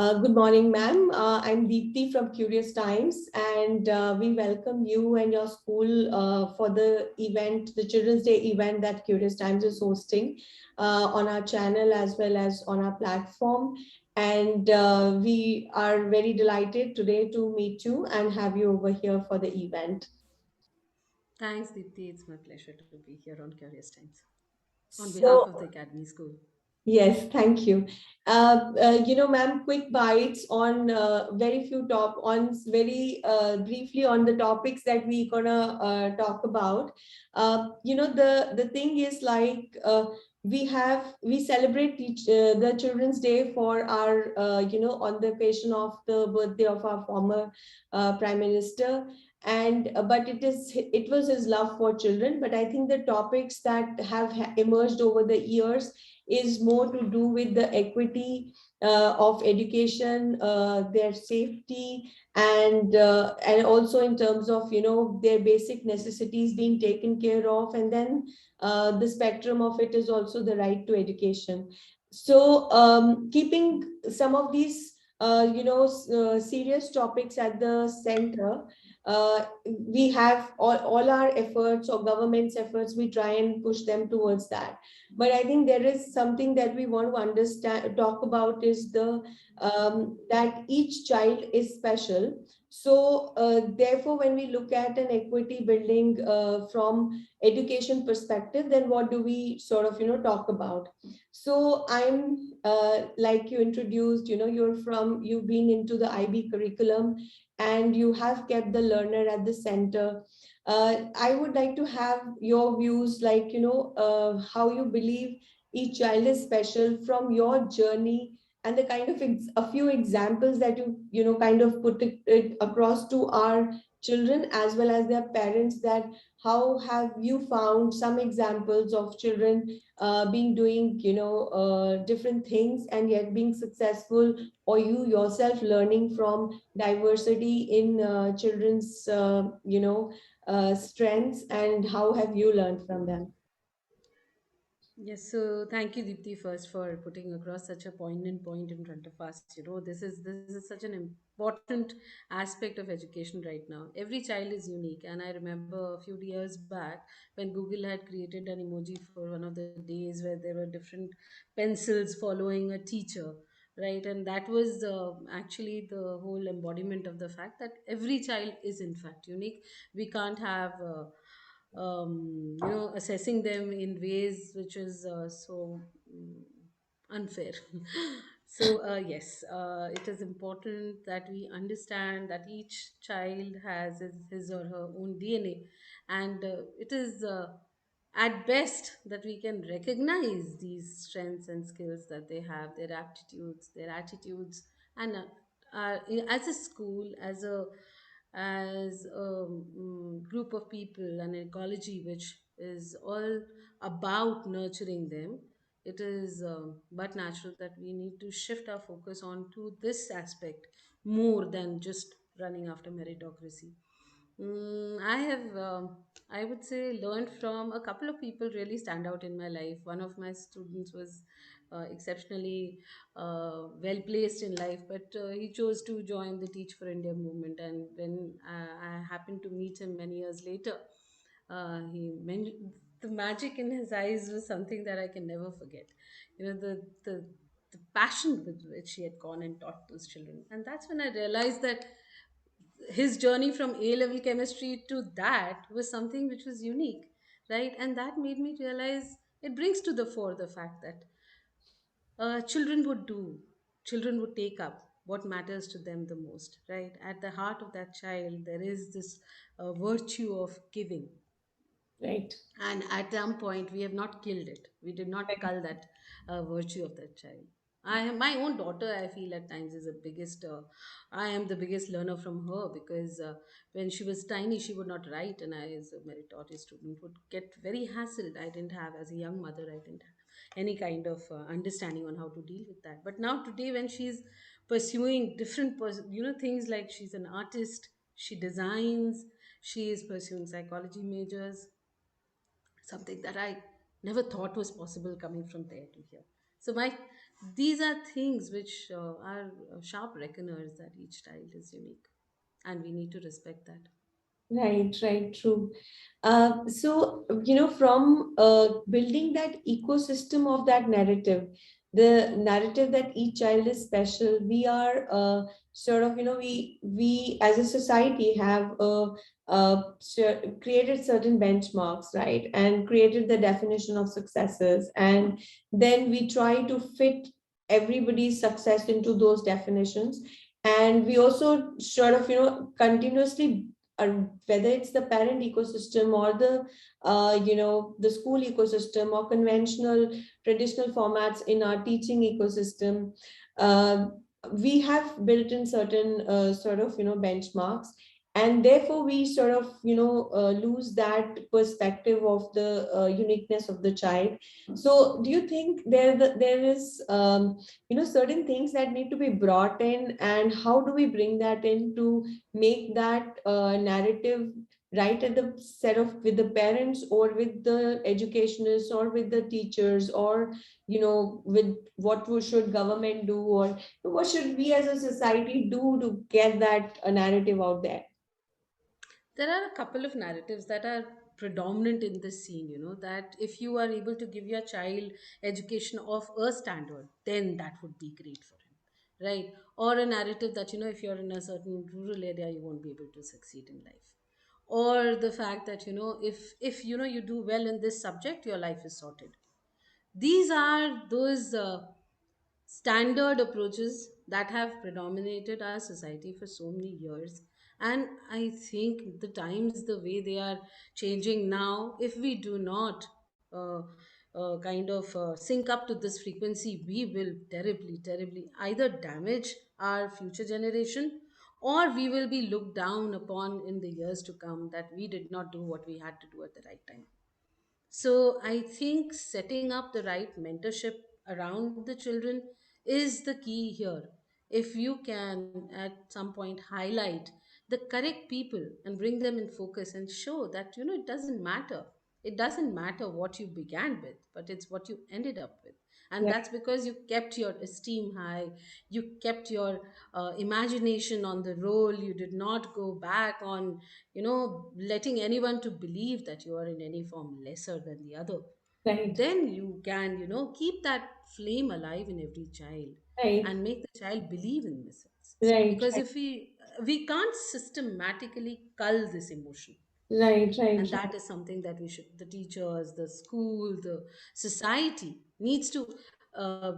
Good morning, ma'am. I'm Deepthi from Curious Times, and we welcome you and your school for the event, the Children's Day event that Curious Times is hosting on our channel as well as on our platform. And we are very delighted today to meet you and have you over here for the event. Thanks, Deepthi. It's my pleasure to be here on Curious Times on behalf of So, the Academy School. yes, thank you. Ma'am, quick bites on very few top on very briefly on the topics that we gonna talk about. The thing is like we celebrate the Children's Day for our on the occasion of the birthday of our former Prime Minister. And but it was his love for children. But I think the topics that have emerged over the years is more to do with the equity of education, their safety, and also in terms of their basic necessities being taken care of, and then the spectrum of it is also the right to education. So keeping some of these serious topics at the center, we have all our efforts or government's efforts, we try and push them towards that. But I think there is something that we want to understand, talk about is the that each child is special. So therefore, when we look at an equity building from education perspective, then what do we sort of talk about? So I'm like you introduced, you've been into the IB curriculum, and you have kept the learner at the center. I would like to have your views, like, how you believe each child is special from your journey, and the kind of a few examples that kind of put it across to our children as well as their parents, that how have you found some examples of children being doing, different things and yet being successful, or you yourself learning from diversity in children's, strengths, and how have you learned from them? Yes, so thank you, Deepthi, first for putting across such a poignant point in front of us. This is such an important aspect of education right now. Every child is unique, and I remember a few years back when Google had created an emoji for one of the days where there were different pencils following a teacher, right? And that was actually the whole embodiment of the fact that every child is in fact unique. We can't have assessing them in ways which is so unfair. So yes, it is important that we understand that each child has his or her own DNA, and it is at best that we can recognize these strengths and skills that they have, their aptitudes, their attitudes, and as a school, as a group of people, an ecology which is all about nurturing them, it is but natural that we need to shift our focus on to this aspect more than just running after meritocracy. I have, I would say, learned from a couple of people really stand out in my life. One of my students was exceptionally well placed in life, but he chose to join the Teach for India movement. And when I happened to meet him many years later, he mentioned the magic in his eyes was something that I can never forget. You know, the passion with which he had gone and taught those children. And that's when I realized that his journey from A level chemistry to that was something which was unique, right? And that made me realize, it brings to the fore the fact that children would do, children would take up what matters to them the most, right? At the heart of that child, there is this virtue of giving, Right. and at some point we have not killed it, we did not cull that virtue of that child. I have my own daughter, I feel at times is the biggest I am the biggest learner from her, because when she was tiny she would not write, and I, as a meritorious student, would get very hassled. I didn't have, as a young mother, I didn't have any kind of understanding on how to deal with that. But now today, when she's pursuing different things, like she's an artist, she designs, she is pursuing psychology majors, something that I never thought was possible coming from there to here. So my these are things which are sharp reckoners that each child is unique, and we need to respect that. Right, right, true. So, from building that ecosystem of that narrative, the narrative that each child is special, we are sort of, we as a society have created certain benchmarks, right? And created the definition of successes. And then we try to fit everybody's success into those definitions. And we also sort of, continuously, whether it's the parent ecosystem or the school ecosystem or conventional traditional formats in our teaching ecosystem, uh, we have built in certain sort of benchmarks, and therefore we sort of lose that perspective of the uniqueness of the child. So do you think there is certain things that need to be brought in, and how do we bring that in to make that narrative right at the set of with the parents or with the educationists or with the teachers, or with should government do, or what should we as a society do to get that narrative out there? There are a couple of narratives that are predominant in this scene, that if you are able to give your child education of a standard, then that would be great for him, right? Or a narrative that, if you're in a certain rural area, you won't be able to succeed in life. Or the fact that, if you do well in this subject, your life is sorted. These are those standard approaches that have predominated our society for so many years. And I think the times, the way they are changing now, if we do not kind of sync up to this frequency, we will terribly, terribly either damage our future generation, or we will be looked down upon in the years to come that we did not do what we had to do at the right time. So I think setting up the right mentorship around the children is the key here. If you can at some point highlight the correct people and bring them in focus and show that it doesn't matter. It doesn't matter what you began with, but it's what you ended up with. And Right, that's because you kept your esteem high, you kept your imagination on the roll, you did not go back on letting anyone to believe that you are in any form lesser than the other. right, Then you can keep that flame alive in every child right, and make the child believe in themselves. right, Because right, if we can't systematically cull this emotion, right, right, and that is something that we should, the teachers, the school, the society needs to uh,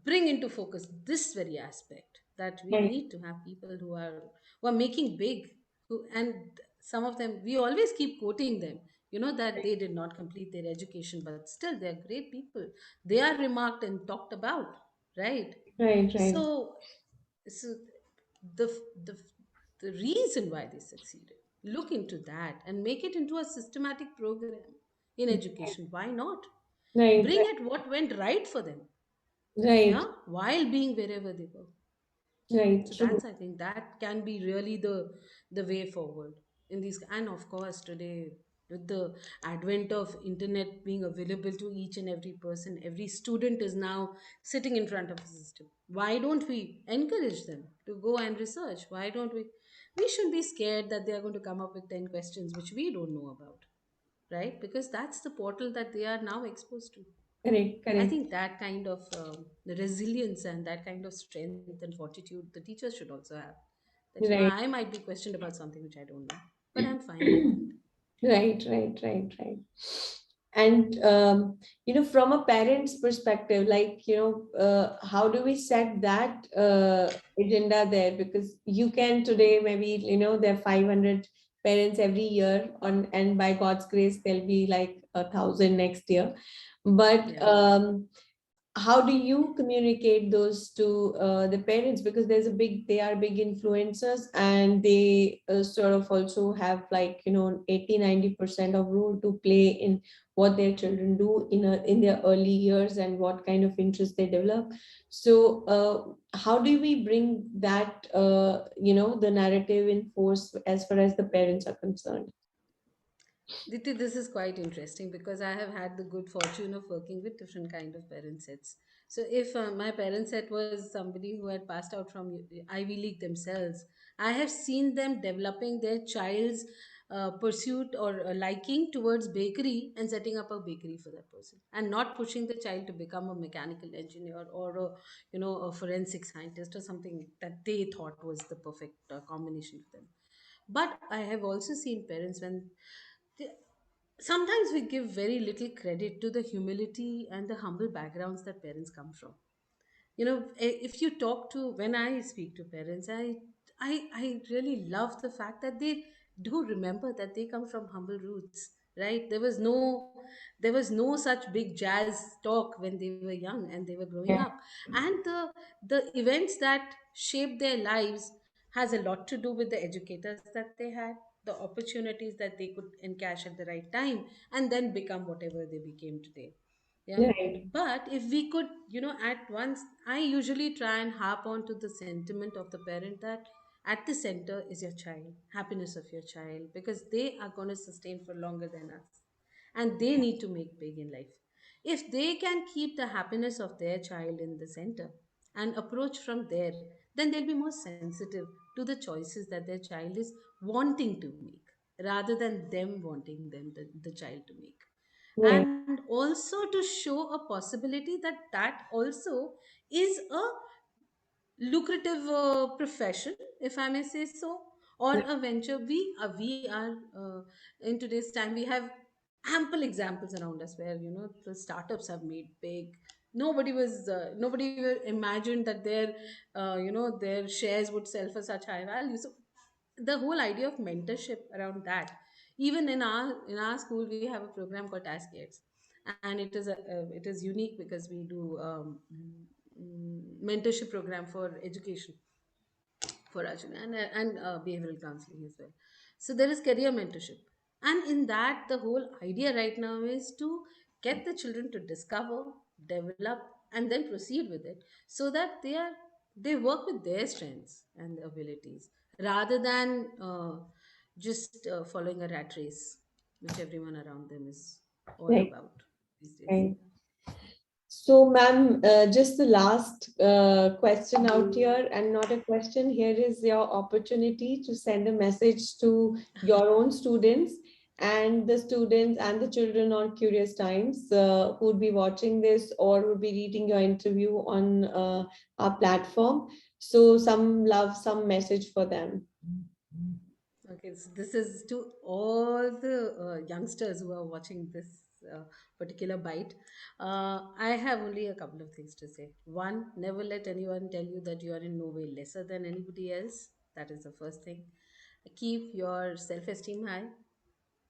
bring into focus this very aspect, that we right, need to have people who are making big, who, and some of them we always keep quoting them, that they did not complete their education, but still they are great people. They are remarked and talked about, right? right, right, So, so the the the reason why they succeeded, look into that and make it into a systematic program in education. Why not right, bring right, it what went right for them, right, yeah, while being wherever they were. right, So true. that's, I think, that can be really the way forward in these. And of course, today, with the advent of internet being available to each and every person, every student is now sitting in front of a system. Why don't we encourage them to go and research? Why don't we should be scared that they are going to come up with 10 questions which we don't know about, right? Because that's the portal that they are now exposed to. Correct, I correct, think that kind of resilience and that kind of strength and fortitude the teachers should also have. That, right. I might be questioned about something which I don't know, but I'm fine with that. Right, right, right, right. And from a parent's perspective, like how do we set that agenda there? Because you can today, maybe there are 500 parents every year on, and by God's grace there'll be like 1,000 next year. But Yeah. how do you communicate those to the parents, because they are big influencers, and they sort of also have like 80-90% of role to play in what their children do in their early years and what kind of interest they develop. So how do we bring that the narrative in force as far as the parents are concerned? Diti, this is quite interesting because I have had the good fortune of working with different kind of parent sets. So if my parent set was somebody who had passed out from Ivy League themselves, I have seen them developing their child's pursuit or liking towards bakery and setting up a bakery for that person, and not pushing the child to become a mechanical engineer or a, a forensic scientist or something that they thought was the perfect combination for them. But I have also seen parents when they, sometimes we give very little credit to the humility and the humble backgrounds that parents come from. If you talk to, when I speak to parents, I really love the fact that they do remember that they come from humble roots, right? There was no such big jazz talk when they were young and they were growing Yeah. up. And the events that shaped their lives has a lot to do with the educators that they had, the opportunities that they could encash at the right time, and then become whatever they became today. Yeah. Right. But if we could, at once, I usually try and harp on to the sentiment of the parent that at the center is your child, happiness of your child, because they are going to sustain for longer than us, and they need to make big in life. If they can keep the happiness of their child in the center and approach from there, then they'll be more sensitive to the choices that their child is wanting to make rather than them wanting the child to make. Right. And also to show a possibility that that also is a lucrative profession, if I may say so, or Yeah. a venture. We are in today's time, we have ample examples around us where the startups have made big. Nobody imagined that their shares would sell for such high value. So the whole idea of mentorship around that, even in our school we have a program called Task Aids, and it is unique because we do mentorship program for education for our children, and behavioral counseling as well. So there is career mentorship, and in that the whole idea right now is to get the children to discover, develop, and then proceed with it, so that they work with their strengths and abilities rather than just following a rat race, which everyone around them is all Right. about these days. Right. So, ma'am, just the last question out here, and not a question. Here is your opportunity to send a message to your own students and the students and the children on Curious Times who would be watching this or would be reading your interview on our platform. So, some love, some message for them. Okay, so this is to all the youngsters who are watching this particular bite. I have only a couple of things to say. One, never let anyone tell you that you are in no way lesser than anybody else. That is the first thing. Keep your self esteem high,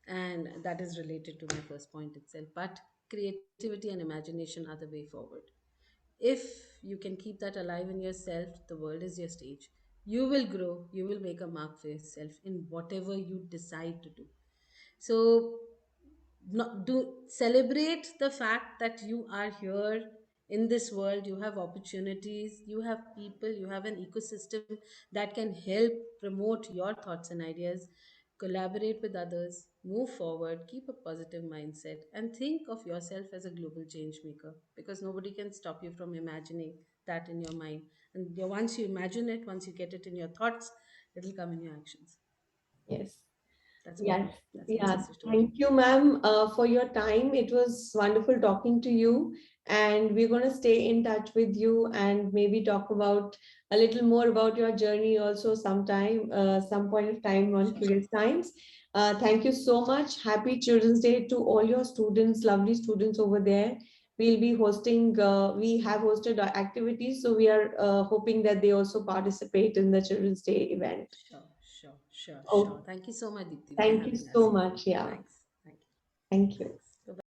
and that is related to my first point itself. But creativity and imagination are the way forward. If you can keep that alive in yourself, the world is your stage. You will grow, you will make a mark for yourself in whatever you decide to do. So, not do celebrate the fact that you are here in this world. You have opportunities, you have people, you have an ecosystem that can help promote your thoughts and ideas. Collaborate with others, move forward, keep a positive mindset, and think of yourself as a global change maker, because nobody can stop you from imagining that in your mind. And once you imagine it, once you get it in your thoughts, it'll come in your actions. Yes. That's my Yes, that's my yeah. success story. Thank you, ma'am, for your time. It was wonderful talking to you, and we're going to stay in touch with you and maybe talk about a little more about your journey also sometime, some point of time on Sure. Curious Times. Thank you so much. Happy Children's Day to all your students, lovely students over there. We'll be hosting, we have hosted our activities, so we are hoping that they also participate in the Children's Day event. Sure. Oh, Thank you so much, Deepti, for thank you having us. so much. Yeah. Thanks. Thank you. Thank you. Thanks.